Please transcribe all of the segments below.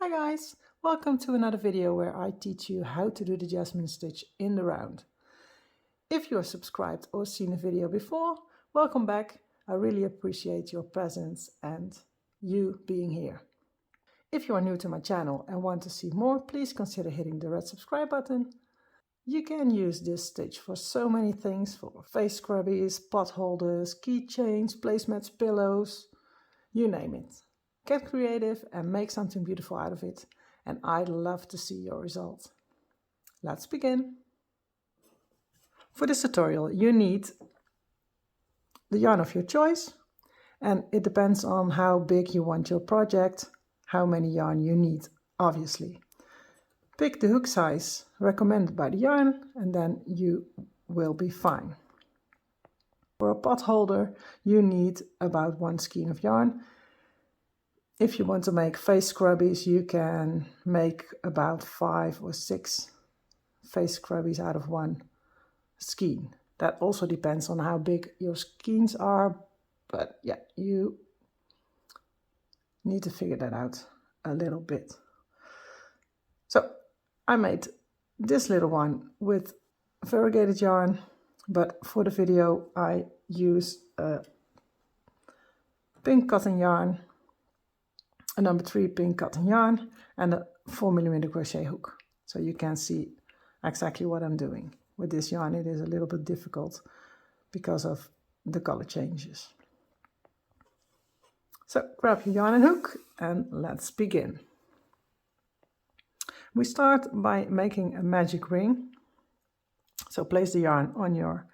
Hi guys, welcome to another video where I teach you how to do the jasmine stitch in the round. If you are subscribed or seen a video before, welcome back. I really appreciate your presence and you being here. If you are new to my channel and want to see more, please consider hitting the red subscribe button. You can use this stitch for so many things, for face scrubbies, pot holders, keychains, placemats, pillows, you name it. Get creative and make something beautiful out of it, and I'd love to see your result. Let's begin. For this tutorial you need the yarn of your choice, and it depends on how big you want your project, how many yarn you need, obviously. Pick the hook size recommended by the yarn and then you will be fine. For a pot holder you need about 1 skein of yarn. If you want to make face scrubbies, you can make about 5 or 6 face scrubbies out of 1 skein. That also depends on how big your skeins are, but yeah, you need to figure that out a little bit. So I made this little one with variegated yarn, but for the video I use a pink cotton yarn, a number 3 pink cotton yarn and a 4mm crochet hook. So you can see exactly what I'm doing. With this yarn it is a little bit difficult because of the color changes. So grab your yarn and hook and let's begin. We start by making a magic ring. So place the yarn on your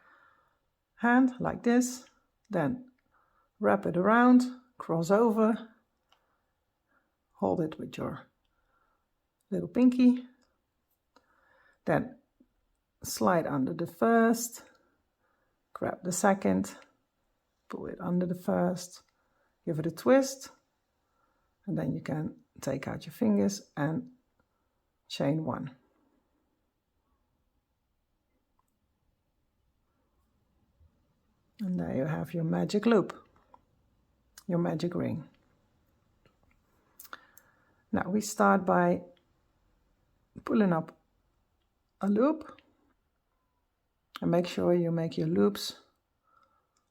hand like this, then wrap it around, cross over, hold it with your little pinky, then slide under the first, grab the second, pull it under the first, give it a twist, and then you can take out your fingers and chain 1. And there you have your magic loop, your magic ring. Now we start by pulling up a loop and make sure you make your loops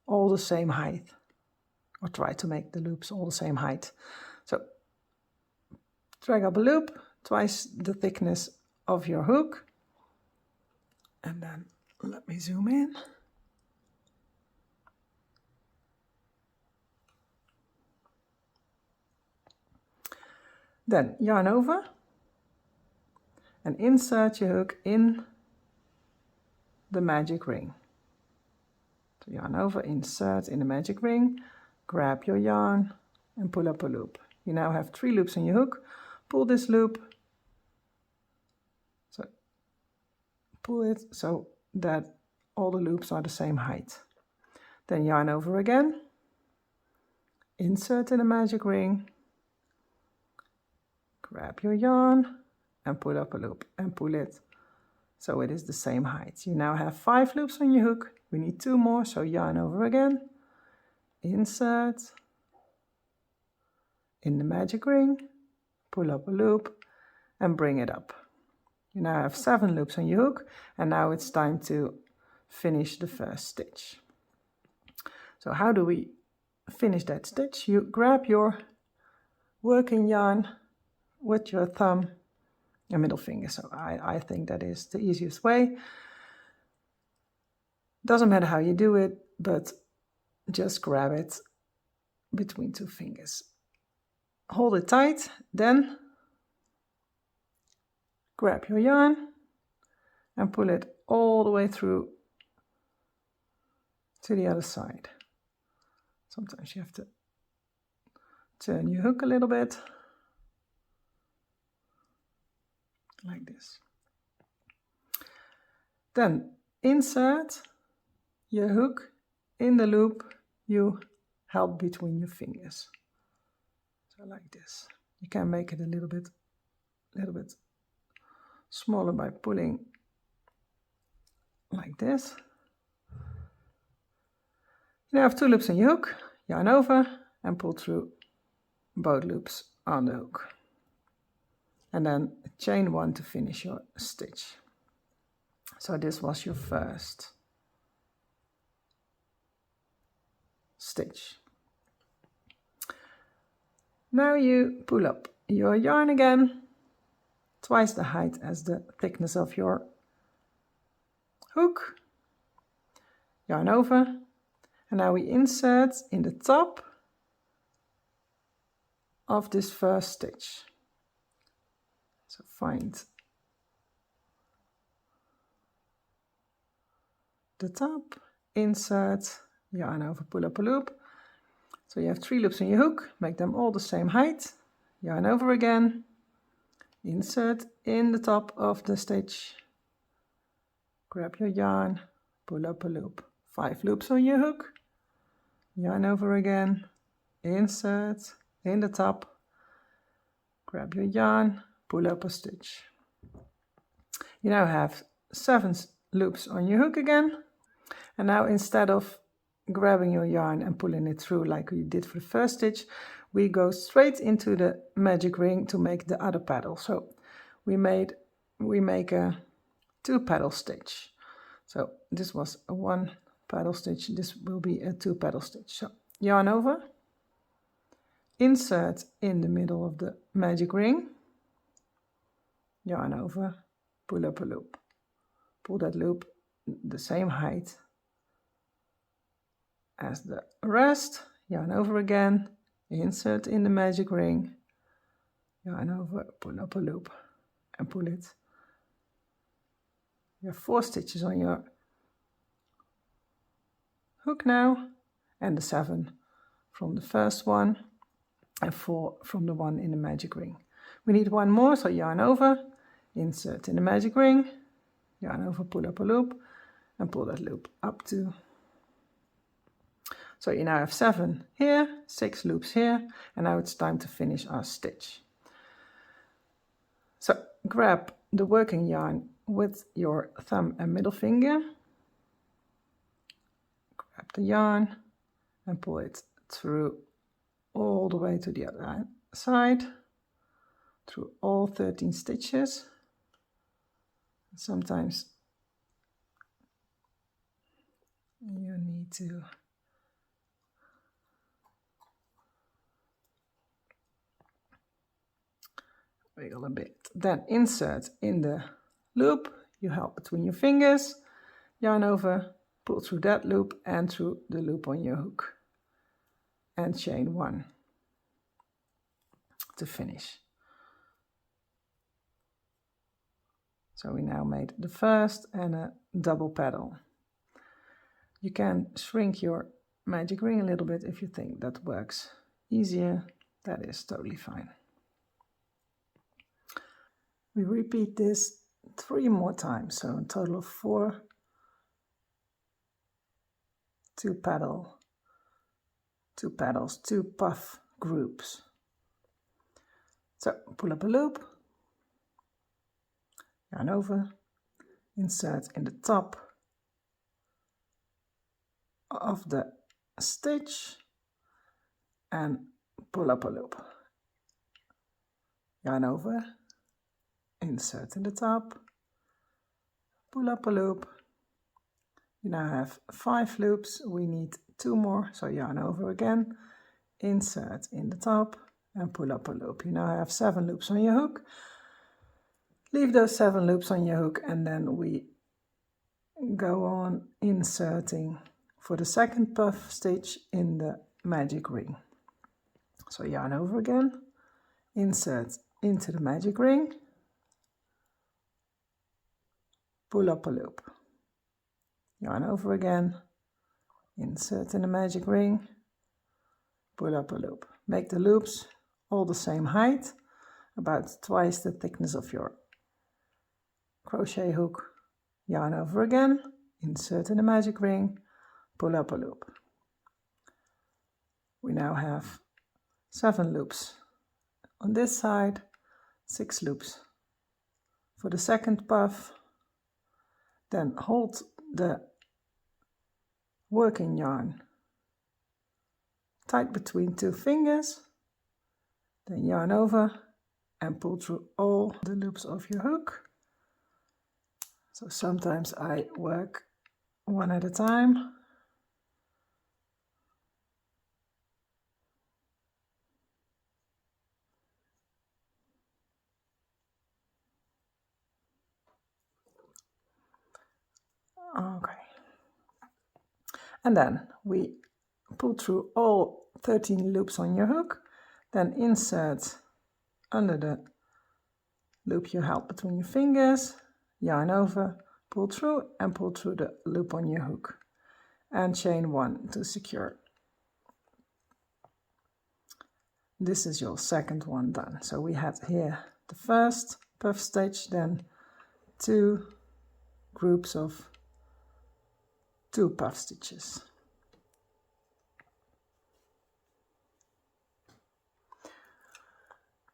all the same height, or try to make the loops all the same height. So drag up a loop twice the thickness of your hook, and then let me zoom in. Then yarn over and insert your hook in the magic ring. So yarn over, insert in the magic ring, grab your yarn and pull up a loop. You now have 3 loops on your hook. Pull this loop, so pull it so that all the loops are the same height. Then yarn over again, insert in the magic ring, grab your yarn and pull up a loop and pull it so it is the same height. You now have 5 loops on your hook. We need 2 more, so yarn over again, insert in the magic ring, pull up a loop and bring it up. You now have 7 loops on your hook, and now it's time to finish the first stitch. So how do we finish that stitch? You grab your working yarn with your thumb and middle finger. So I think that is the easiest way. Doesn't matter how you do it, but just grab it between 2 fingers. Hold it tight, then grab your yarn and pull it all the way through to the other side. Sometimes you have to turn your hook a little bit, like this. Then insert your hook in the loop you held between your fingers. So like this. You can make it a little bit smaller by pulling like this. You now have 2 loops on your hook, yarn over and pull through both loops on the hook. and then chain 1 to finish your stitch. So this was your first stitch. Now you pull up your yarn again, twice the height as the thickness of your hook, yarn over, and now we insert in the top of this first stitch. So find the top, insert, yarn over, pull up a loop. So you have 3 loops in your hook, make them all the same height, yarn over again, insert in the top of the stitch, grab your yarn, pull up a loop. 5 loops on your hook, yarn over again, insert in the top, grab your yarn, pull up a stitch. You now have 7 loops on your hook again, and now instead of grabbing your yarn and pulling it through like we did for the first stitch, we go straight into the magic ring to make the other petal. So we make a 2 petal stitch. So this was a 1 petal stitch, this will be a 2 petal stitch. So yarn over, insert in the middle of the magic ring, yarn over, pull up a loop. Pull that loop the same height as the rest, yarn over again, insert in the magic ring, yarn over, pull up a loop and pull it. You have 4 stitches on your hook now, and the 7 from the first one and 4 from the one in the magic ring. We need 1 more, so yarn over, insert in the magic ring, yarn over, pull up a loop and pull that loop up to. So you now have 7 here, 6 loops here, and now it's time to finish our stitch. So grab the working yarn with your thumb and middle finger, grab the yarn and pull it through all the way to the other side, through all 13 stitches. Sometimes you need to wiggle a bit. Then insert in the loop, you help between your fingers, yarn over, pull through that loop and through the loop on your hook, and chain 1 to finish. So we now made the first and a double petal. You can shrink your magic ring a little bit if you think that works easier. That is totally fine. We repeat this 3 more times, so a total of 4 2 petals, 2 puff groups. So pull up a loop, yarn over, insert in the top of the stitch and pull up a loop, yarn over, insert in the top, pull up a loop. You now have 5 loops, we need 2 more, so yarn over again, insert in the top and pull up a loop. You now have 7 loops on your hook. Leave those 7 loops on your hook and then we go on inserting for the second puff stitch in the magic ring. So yarn over again, insert into the magic ring, pull up a loop, yarn over again, insert in the magic ring, pull up a loop. Make the loops all the same height, about twice the thickness of your crochet hook, yarn over again, insert in the magic ring, pull up a loop. We now have 7 loops on this side, 6 loops for the second puff. Then hold the working yarn tight between 2 fingers, then yarn over and pull through all the loops of your hook. So sometimes I work one at a time. Okay. And then we pull through all 13 loops on your hook, then insert under the loop you held between your fingers, yarn over, pull through and pull through the loop on your hook and chain 1 to secure. This is your second one done. So we had here the first puff stitch, then 2 groups of 2 puff stitches.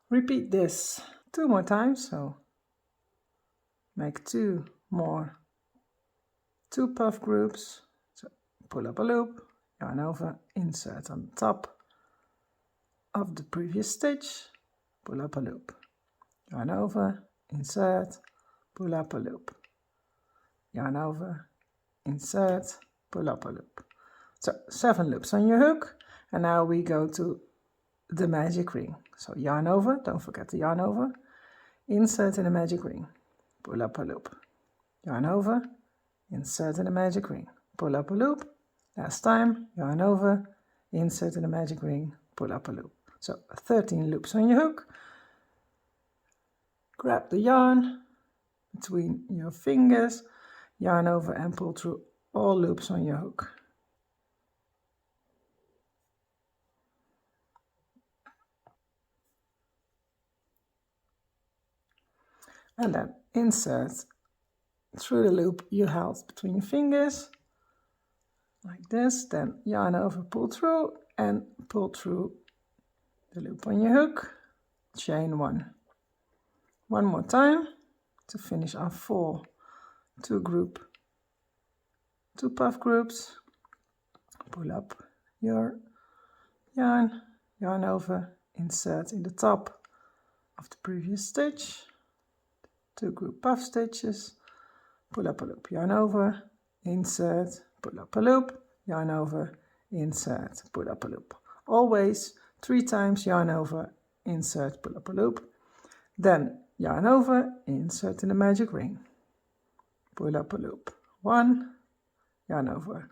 Repeat this 2 more times, so make 2 more 2 puff groups. So pull up a loop, yarn over, insert on the top of the previous stitch, pull up a loop, yarn over, insert, pull up a loop, yarn over, insert, pull up a loop. So 7 loops on your hook, and now we go to the magic ring. So yarn over, don't forget to yarn over, insert in the magic ring, pull up a loop, yarn over, insert in the magic ring, pull up a loop, last time, yarn over, insert in the magic ring, pull up a loop. So 13 loops on your hook, grab the yarn between your fingers, yarn over and pull through all loops on your hook. And then insert through the loop you held between your fingers, like this, then yarn over, pull through and pull through the loop on your hook, chain 1. One more time to finish our 4 2 puff groups, pull up your yarn, yarn over, insert in the top of the previous stitch, 2 group puff stitches, pull up a loop, yarn over, insert, pull up a loop, yarn over, insert, pull up a loop. Always 3 times yarn over, insert, pull up a loop, then yarn over, insert in the magic ring, pull up a loop, 1, yarn over,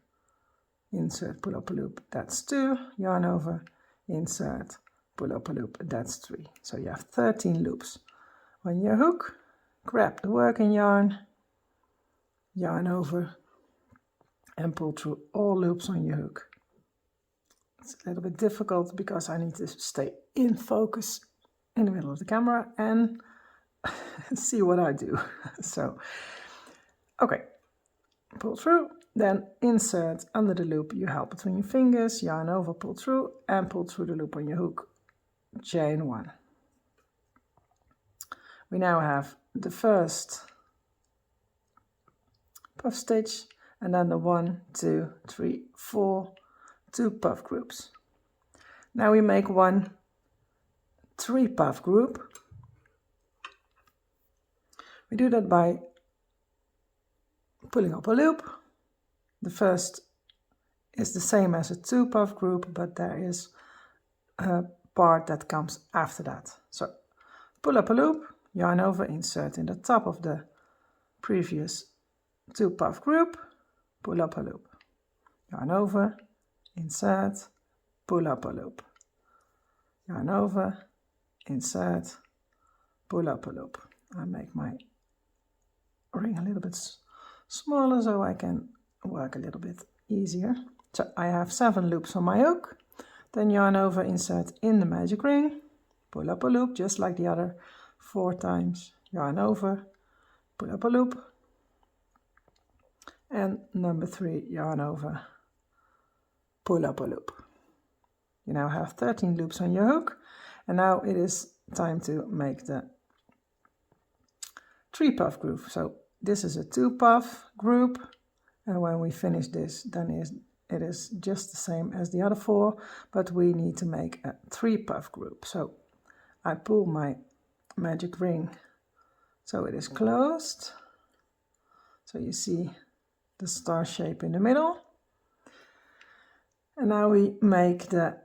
insert, pull up a loop, that's 2, yarn over, insert, pull up a loop, that's 3. So you have 13 loops on your hook. Grab the working yarn, yarn over and pull through all loops on your hook. It's a little bit difficult because I need to stay in focus in the middle of the camera and see what I do. So, okay, pull through, then insert under the loop you held between your fingers, yarn over, pull through and pull through the loop on your hook, chain 1. We now have the first puff stitch and then the 1, 2, 3, 4 2 puff groups. Now we make 1 3 puff group. We do that by pulling up a loop. The first is the same as a 2 puff group, but there is a part that comes after that. So pull up a loop, yarn over, insert in the top of the previous 2 puff group, pull up a loop, yarn over, insert, pull up a loop, yarn over, insert, pull up a loop. I make my ring a little bit smaller so I can work a little bit easier. So I have 7 loops on my hook, then yarn over, insert in the magic ring, pull up a loop just like the other 4 times, yarn over, pull up a loop, and number 3, yarn over, pull up a loop. You now have 13 loops on your hook, and now it is time to make the 3 puff group. So this is a 2 puff group, and when we finish this, then it is just the same as the other 4, but we need to make a 3 puff group. So I pull my magic ring. So it is closed. So you see the star shape in the middle. And now we make the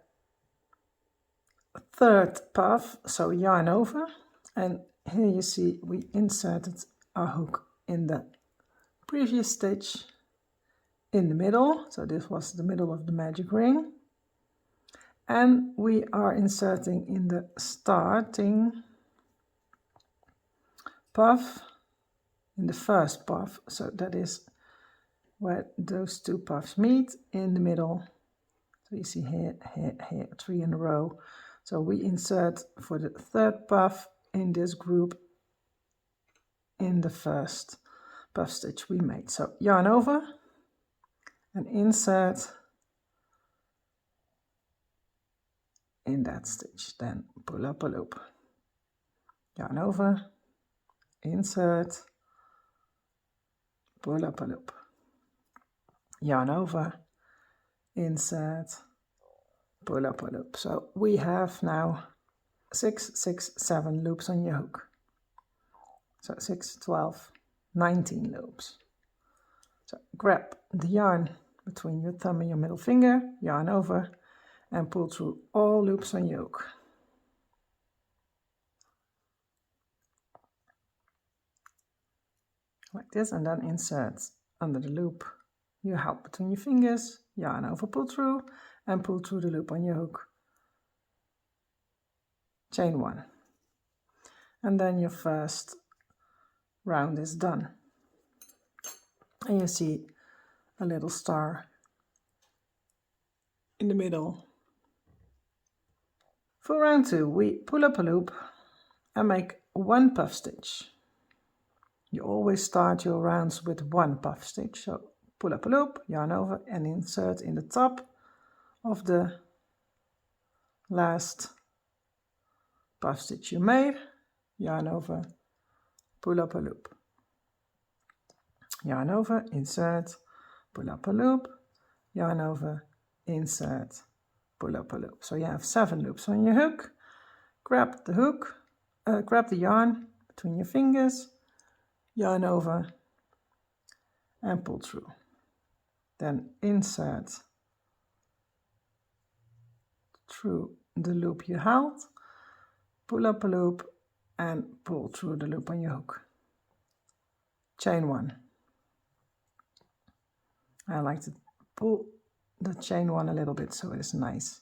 third puff, so yarn over, and here you see we inserted our hook in the previous stitch in the middle, so this was the middle of the magic ring, and we are inserting in the starting puff, in the first puff, so that is where those two puffs meet in the middle. So you see here, 3 in a row. So we insert for the third puff in this group in the first puff stitch we made. So yarn over and insert in that stitch. Then pull up a loop. Yarn over, insert, pull up a loop. Yarn over, insert, pull up a loop. So we have now 6, 6, 7 loops on your hook. So 6, 12, 19 loops. So grab the yarn between your thumb and your middle finger, yarn over, and pull through all loops on your hook. Like this, and then insert under the loop your help between your fingers, yarn over, pull through, and pull through the loop on your hook. Chain 1. And then your first round is done. And you see a little star in the middle. For round 2, we pull up a loop and make 1 puff stitch. You always start your rounds with 1 puff stitch. So pull up a loop, yarn over, and insert in the top of the last puff stitch you made, yarn over, pull up a loop. Yarn over, insert, pull up a loop, yarn over, insert, pull up a loop. So you have 7 loops on your hook. Grab the hook, grab the yarn between your fingers, yarn over, and pull through. Then insert through the loop you held, pull up a loop, and pull through the loop on your hook. Chain 1. I like to pull the chain 1 a little bit so it's nice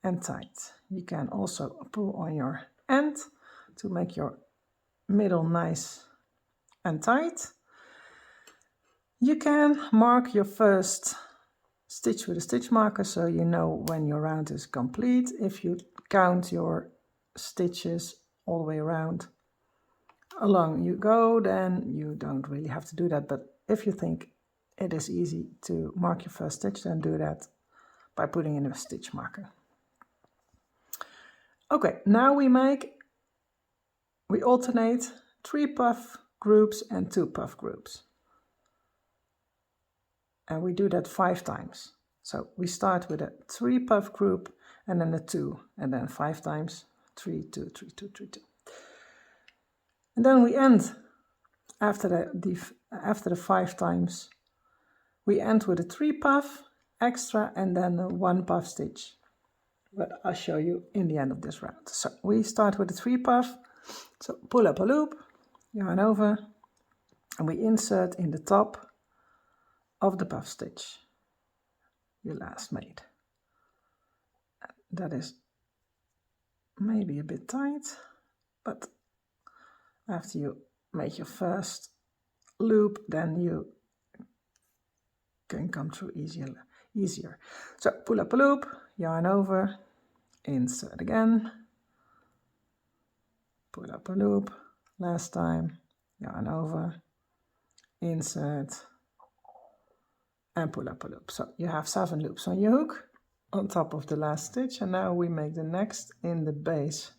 and tight. You can also pull on your end to make your middle nice and tight. You can mark your first stitch with a stitch marker so you know when your round is complete. If you count your stitches all the way around along you go, then you don't really have to do that. But if you think it is easy to mark your first stitch, then do that by putting in a stitch marker. Okay, now we alternate 3 puff groups and 2 puff groups. And we do that 5 times. So we start with a 3 puff group and then a 2, and then 5 times 3, 2, 3, 2, 3, 2. And then we end after the 5 times. We end with a 3 puff extra and then a 1 puff stitch. But I'll show you in the end of this round. So we start with a 3 puff. So pull up a loop, yarn over, and we insert in the top of the puff stitch you last made. That is maybe a bit tight, but after you make your first loop, then you can come through easier. So pull up a loop, yarn over, insert again, pull up a loop, last time, yarn over, insert, and pull up a loop. So you have 7 loops on your hook on top of the last stitch, and now we make the next in the base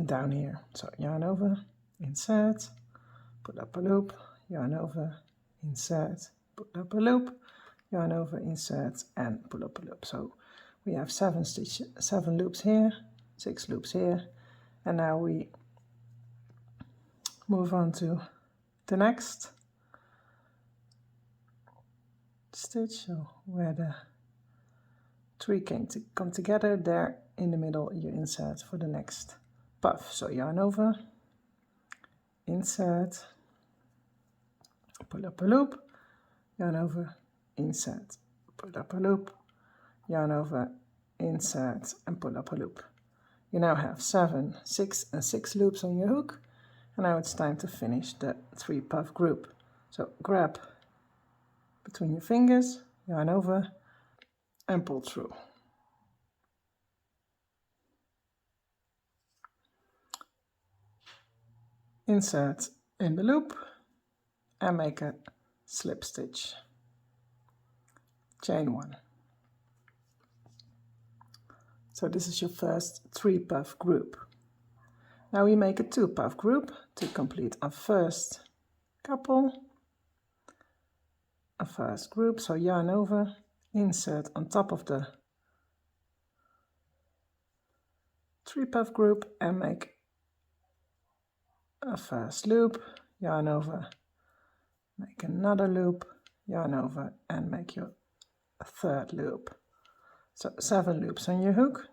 down here. So yarn over, insert, pull up a loop, yarn over, insert, pull up a loop, yarn over, insert, and pull up a loop. So we have 7 loops here, 6 loops here, and now we move on to the next stitch. So where the 3 come together, there in the middle you insert for the next puff. So yarn over, insert, pull up a loop, yarn over, insert, pull up a loop, yarn over, insert, and pull up a loop. You now have 7, 6 and 6 loops on your hook, and now it's time to finish the 3 puff group. So grab between your fingers, yarn over, and pull through. Insert in the loop and make a slip stitch. Chain 1. So this is your first 3 puff group. Now we make a 2 puff group to complete our first couple, a first group. So yarn over, insert on top of the 3 puff group and make a first loop, yarn over, make another loop, yarn over, and make your third loop. So 7 loops on your hook.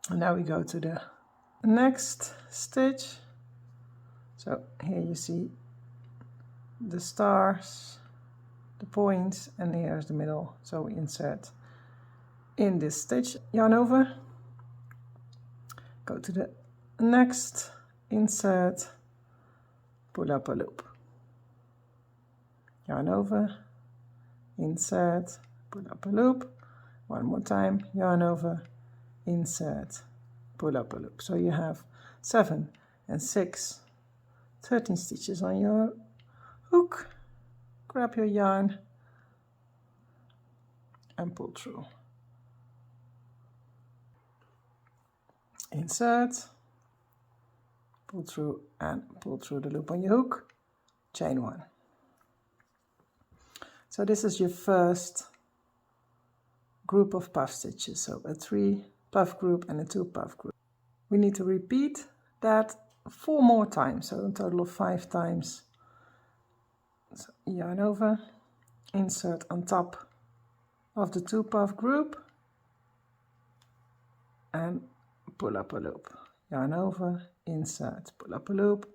And now we go to the next stitch. So here you see the stars, the points, and here's the middle. So we insert in this stitch, yarn over, go to the next, insert, pull up a loop, yarn over, insert, pull up a loop, one more time, yarn over, insert, pull up a loop. So you have 7 and 6, 13 stitches on your hook. Grab your yarn and pull through. Insert, pull through, and pull through the loop on your hook. Chain 1. So this is your first group of puff stitches. So a 3 puff group and a 2 puff group. We need to repeat that 4 more times, so a total of 5 times. So yarn over, insert on top of the 2 puff group, and pull up a loop. Yarn over, insert, pull up a loop,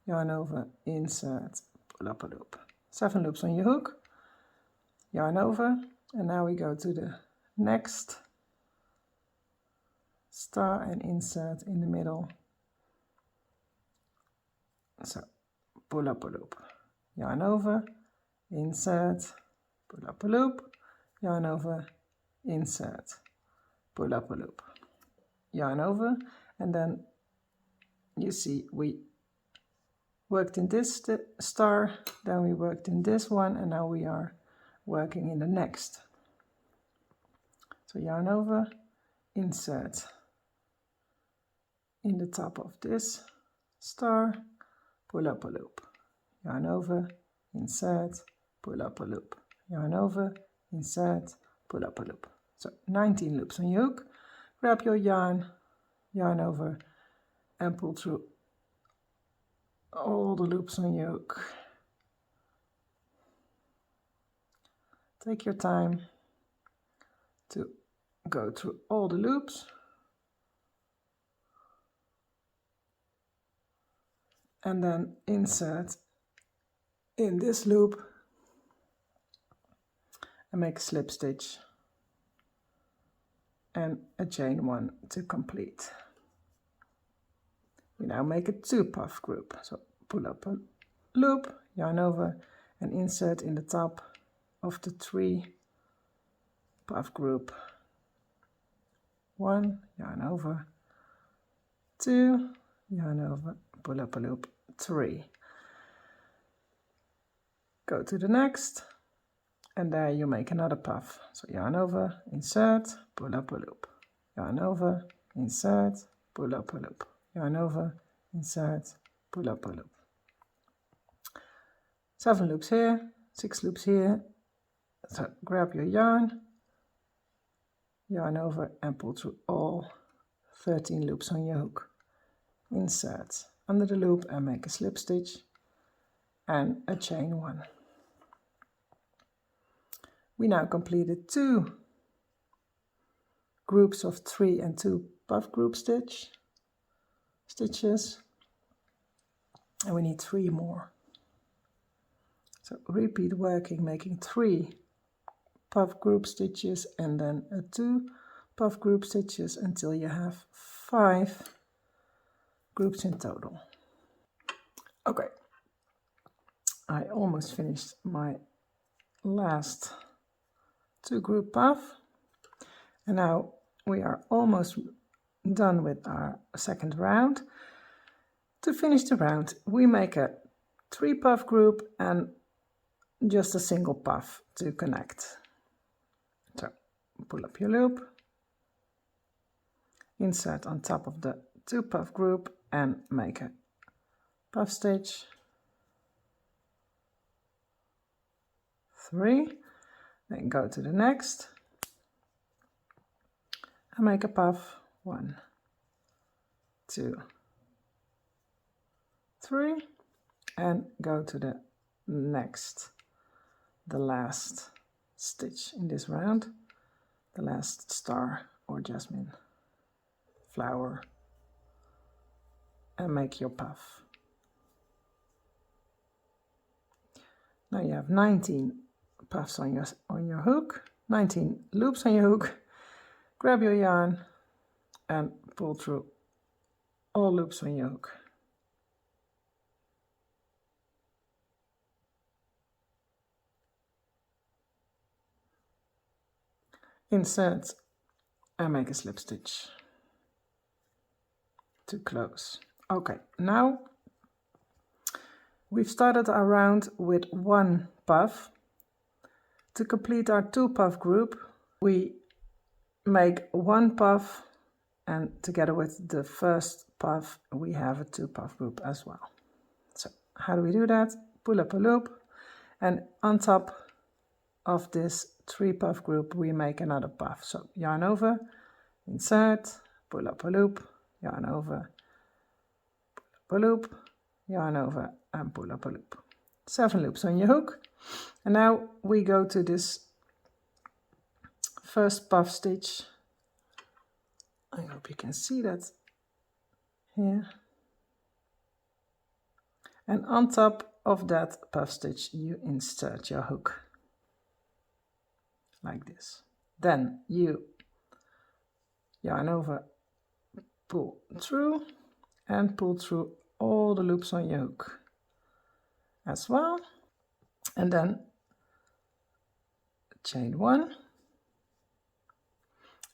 yarn over, insert, pull up a loop. 7 loops on your hook, yarn over, and now we go to the next star and insert in the middle. So pull up a loop, yarn over, insert, pull up a loop, yarn over, insert, pull up a loop, yarn over, and then you see we worked in this star, then we worked in this one, and now we are working in the next. So yarn over, insert in the top of this star, pull up a loop, yarn over, insert, pull up a loop, yarn over, insert, pull up a loop. So 19 loops on your hook. Grab your yarn, yarn over, and pull through all the loops on your hook. Take your time to go through all the loops. And then insert in this loop and make a slip stitch and a chain 1 to complete. We now make a 2 puff group. So pull up a loop, yarn over, and insert in the top of the 3 puff group. 1, yarn over, 2, yarn over, pull up a loop, 3. Go to the next, and there you make another puff. So yarn over, insert, pull up a loop, yarn over, insert, pull up a loop, yarn over, insert, pull up a loop. 7 loops here, 6 loops here. So grab your yarn, yarn over, and pull through all 13 loops on your hook. Insert under the loop and make a slip stitch and a chain 1. We now completed 2 groups of 3 and 2 puff group stitches, and we need 3 more. So repeat working, making 3 puff group stitches and then 2 puff group stitches until you have 5 groups in total. Okay, I almost finished my last 2 group puff, and now we are almost done with our second round. To finish the round, we make a 3 puff group and just a single puff to connect. So pull up your loop, insert on top of the 2 puff group and make a puff stitch, 3, then go to the next and make a puff, 1, 2, 3, and go to the next, the last stitch in this round, the last star or jasmine flower, and make your puff. Now you have 19 puffs on your hook, 19 loops on your hook. Grab your yarn and pull through all loops on your hook. Insert and make a slip stitch to close. Okay, now we've started our round with 1 puff. To complete our 2 puff group, we make 1 puff, and together with the first puff we have a 2 puff group as well. So how do we do that? Pull up a loop, and on top of this 3 puff group we make another puff. So yarn over, insert, pull up a loop, yarn over, pull up a loop, yarn over, and pull up a loop. 7 loops on your hook, and now we go to this first puff stitch. I hope you can see that here, and on top of that puff stitch you insert your hook like this. Then you yarn over, pull through, and pull through all the loops on your hook as well, and then chain 1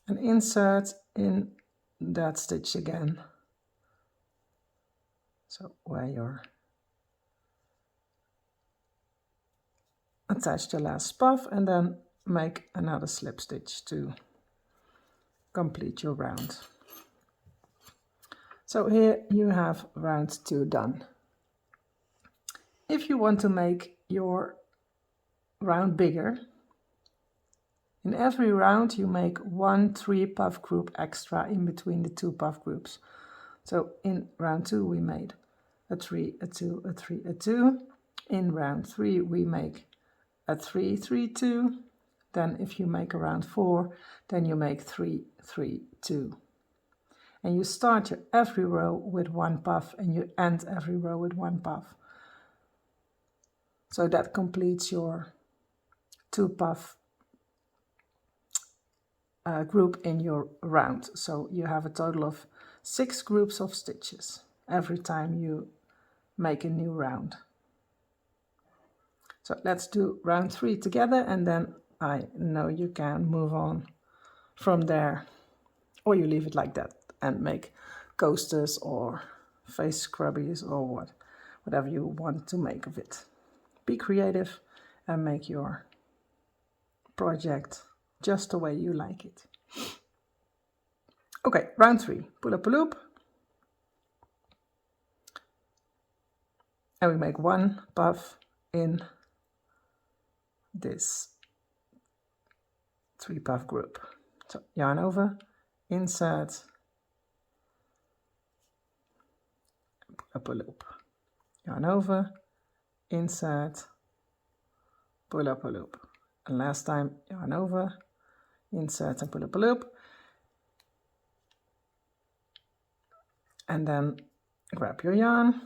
and insert in that stitch again, so where you're attach the last puff, and then make another slip stitch to complete your round. So here you have round 2 done. If you want to make your round bigger, in every round you make 1 3 puff group extra in between the 2 puff groups. So in round 2 we made a 3, a 2, a 3, a 2. In round 3 we make a 3, 3, 2. Then if you make a round 4, then you make 3, 3, 2. And you start your every row with 1 puff and you end every row with 1 puff. So that completes your 2 puff group in your round. So you have a total of 6 groups of stitches every time you make a new round. So let's do round 3 together, and then I know you can move on from there, or you leave it like that and make coasters or face scrubbies or whatever you want to make of it. Be creative and make your project just the way you like it. Okay, round 3. Pull up a loop, and we make 1 puff in this 3 puff group. So yarn over, insert, up a loop, yarn over, insert, pull up a loop, and last time yarn over, insert and pull up a loop, and then grab your yarn,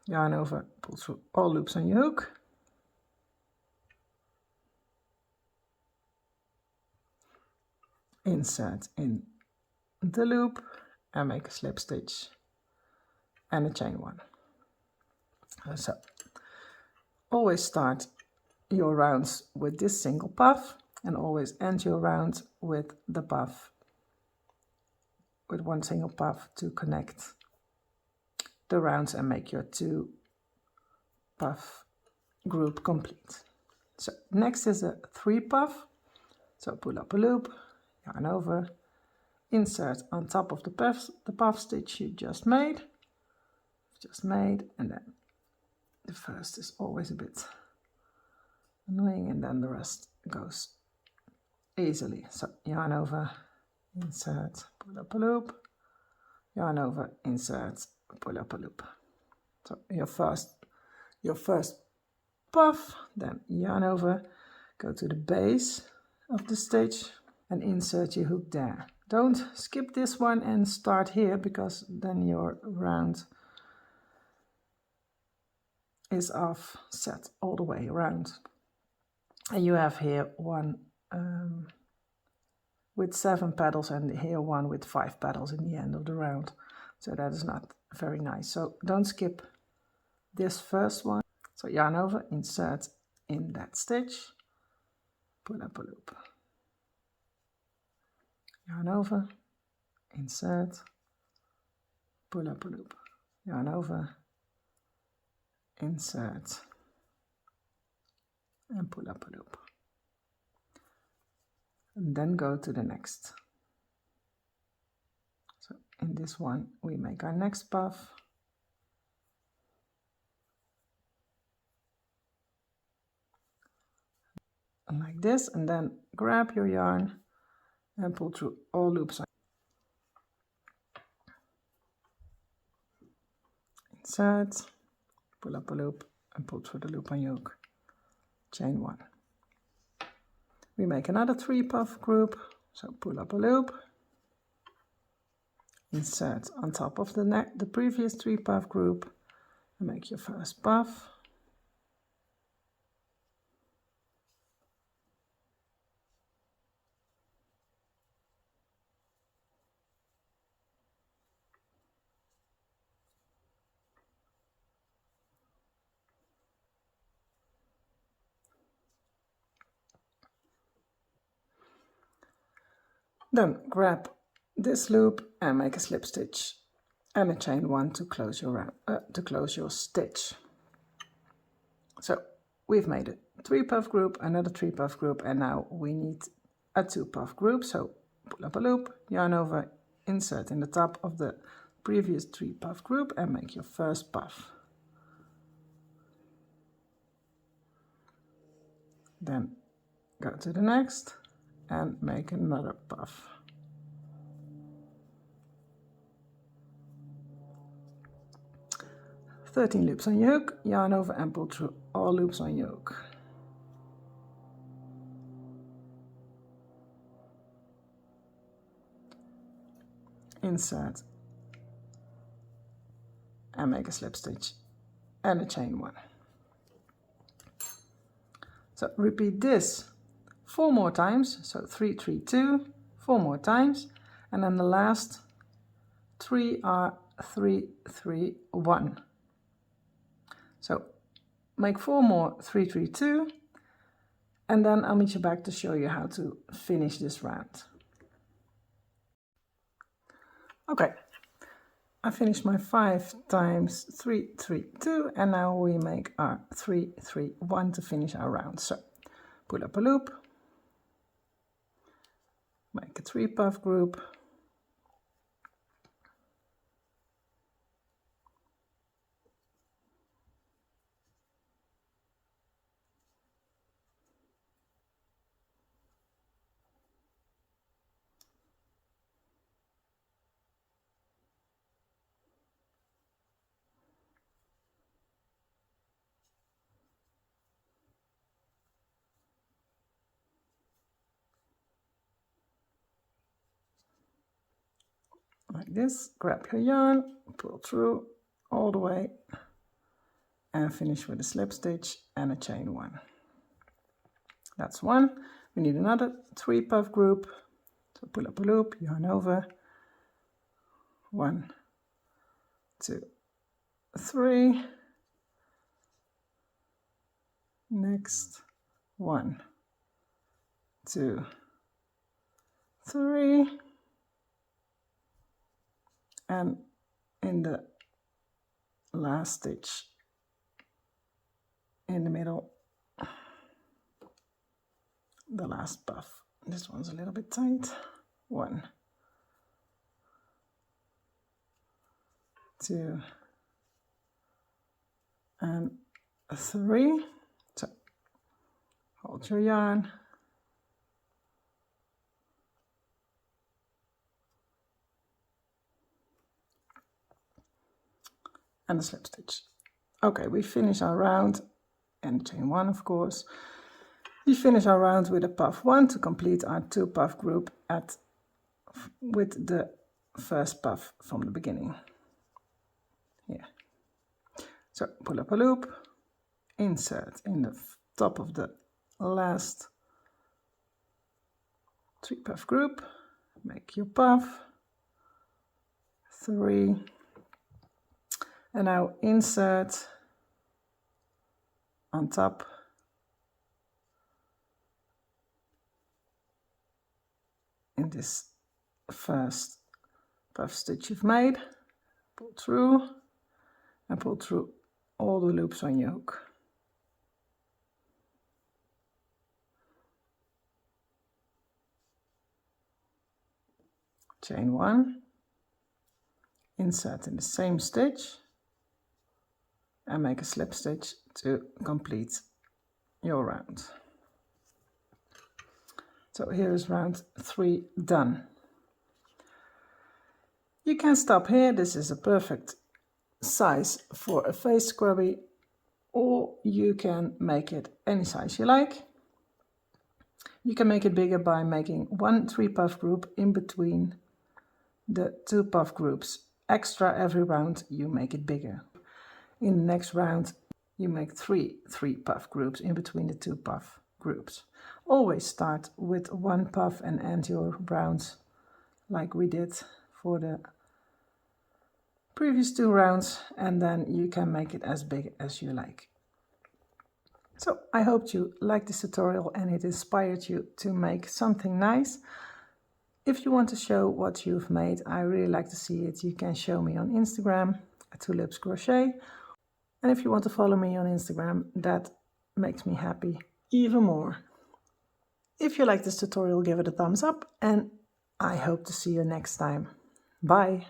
yarn over, pull through all loops on your hook, insert in the loop and make a slip stitch and a chain one. So always start your rounds with this single puff and always end your round with the puff, with one single puff to connect the rounds and make your 2 puff group complete. So next is a 3 puff. So pull up a loop, yarn over, insert on top of the puff stitch you just made, and then the first is always a bit annoying and then the rest goes easily. So yarn over, insert, pull up a loop, yarn over, insert, pull up a loop. So your first puff, then yarn over, go to the base of the stitch and insert your hook there. Don't skip this one and start here, because then your round is offset all the way around. And you have here one with 7 petals and here one with 5 petals in the end of the round. So that is not very nice. So don't skip this first one. So yarn over, insert in that stitch, pull up a loop. Yarn over, insert, pull up a loop. Yarn over, insert, and pull up a loop. And then go to the next. So in this one we make our next puff. Like this, and then grab your yarn and pull through all loops. Insert, pull up a loop and pull through the loop on your hook. Chain 1. We make another 3 puff group, so pull up a loop, insert on top of the previous 3 puff group and make your first puff. Then grab this loop and make a slip stitch and a chain 1 to close your stitch. So we've made a 3 puff group, another 3 puff group, and now we need a 2 puff group. So pull up a loop, yarn over, insert in the top of the previous 3 puff group and make your first puff. Then go to the next and make another puff. "13 loops on your hook, yarn over and pull through all loops on your hook. Insert and make a slip stitch and a chain 1. So repeat this 4 more times, so 3, 3, 2, 4 more times, and then the last 3 are 3, 3, 1. So make 4 more 3, 3, 2, and then I'll meet you back to show you how to finish this round. Okay, I finished my 5 times 3, 3, 2, and now we make our 3, 3, 1 to finish our round. So pull up a loop, make a 3 puff group, like this. Grab your yarn, pull through all the way, and finish with a slip stitch and a chain 1. That's 1. We need another 3 puff group. So pull up a loop, yarn over, 1, 2, 3. Next, 1, 2, 3. And in the last stitch in the middle, the last puff. This one's a little bit tight. 1, 2, and 3. So hold your yarn, and a slip stitch. Okay, we finish our round, and chain 1 of course. We finish our round with a puff 1 to complete our 2 puff group with the first puff from the beginning. Here. So pull up a loop, insert in the top of the last 3 puff group, make your puff, 3, and now insert on top in this first puff stitch you've made, pull through and pull through all the loops on your hook. Chain 1, insert in the same stitch and make a slip stitch to complete your round. So here is round 3 done. You can stop here. This is a perfect size for a face scrubby, or you can make it any size you like. You can make it bigger by making 1 3 puff group in between the 2 puff groups. Extra every round you make it bigger. In the next round you make 3 puff groups in between the 2 puff groups. Always start with 1 puff and end your rounds like we did for the previous 2 rounds, and then you can make it as big as you like. So I hope you liked this tutorial and it inspired you to make something nice. If you want to show what you've made, I really like to see it. You can show me on Instagram at Tulips Crochet. And if you want to follow me on Instagram, that makes me happy even more. If you like this tutorial, give it a thumbs up, and I hope to see you next time. Bye!